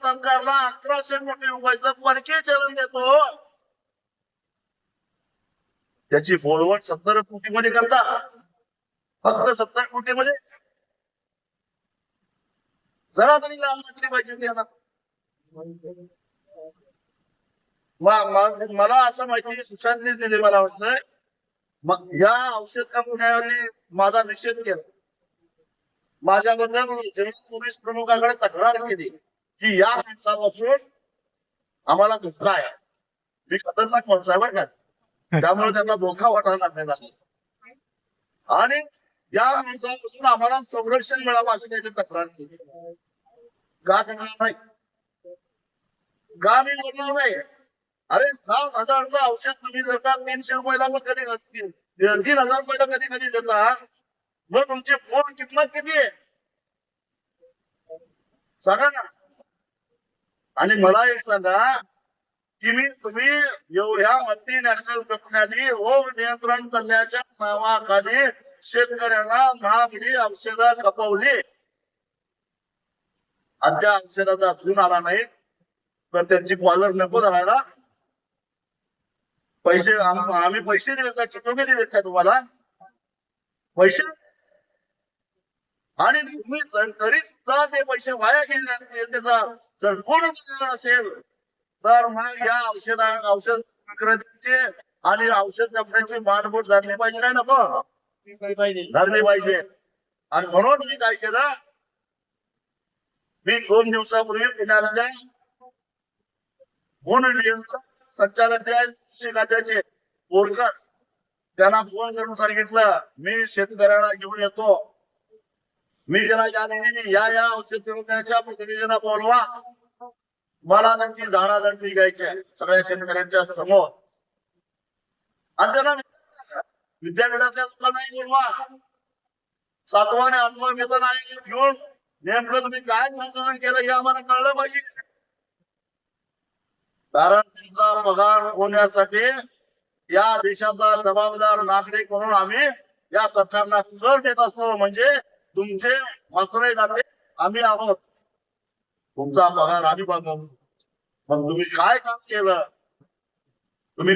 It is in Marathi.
सरकारला 1100 कोटी रुपयाचं परकीय चलन देतो, त्याची बोलवण 70 कोटी मध्ये करता, फक्त 70 कोटी मध्ये. जरा तरी लाल वाटली पाहिजे त्यांना. मला असं माहिती सुशांतने दिली, मला वाटतं मग या औषध कंपन्याने माझा निषेध केला. माझ्याबद्दल जिल्हा पोलीस प्रमुखाकडे तक्रार केली की या माणसापासून आम्हाला धोका आहे. मी खतरनाक माणूस आहे बरं का, त्यामुळे त्यांना धोका वाटायला लागलेला आणि या माणसापासून आम्हाला संरक्षण मिळावं अशी काहीतरी तक्रार केली. का करणार नाही, का मी बोलणार नाही. अरे 7,000चं औषध तुम्ही देतात, 300 रुपयाला पण कधी 3,000 रुपयाला कधी कधी देता, मग तुमची फोन किंमत किती आहे सांगा ना. आणि मला एक सांगा की तुम्ही एवढ्या मल्टीनॅशनल कंपन्यांनी रोग नियंत्रण करण्याच्या नावाखाली शेतकऱ्यांना महागडी औषधं खपवली आणि त्या औषधाचा गुण आला नाही तर त्यांची कॉलर नको धरायला. पैसे आम्ही पैसे दिले का, चिटोके दिलेत का तुम्हाला पैसे? आणि तुम्ही तरी सुद्धा ते पैसे वाया गेले असतील, त्याचा जर गुण असेल तर मग या औषध विक्रेत्याचे आणि औषध कंपन्यांची मानबोट धरली पाहिजे काय नको धरली पाहिजे. आणि म्हणून मी काय केलं, मी 2 दिवसापूर्वी पुण्यातल्या गुण नियंत्रण संचालक खात्याचे बोरकर त्यांना फोन करून सांगितलं मी शेतकऱ्याला घेऊन येतो. मी त्यांना या औषध कंपन्यांच्या प्रतिनिधींना बोलवा, मला त्यांची जाणाजणती घ्यायची आहे सगळ्या शेतकऱ्यांच्या समोर. आणि त्यांना विद्यापीठातल्या लोकांनाही बोलवा, 7वा आणि 8वा वेतन आयोग घेऊन नेमकं तुम्ही काय संशोधन केलं हे आम्हाला कळलं पाहिजे. कारण तुमचा पगार होण्यासाठी या देशाचा जबाबदार नागरिक म्हणून आम्ही या सरकारला कर देत असतो. म्हणजे तुमचे मसरे दाते आम्ही आहोत, तुमचा पगार आम्ही बघू. मग तुम्ही काय काम केलं, तुम्ही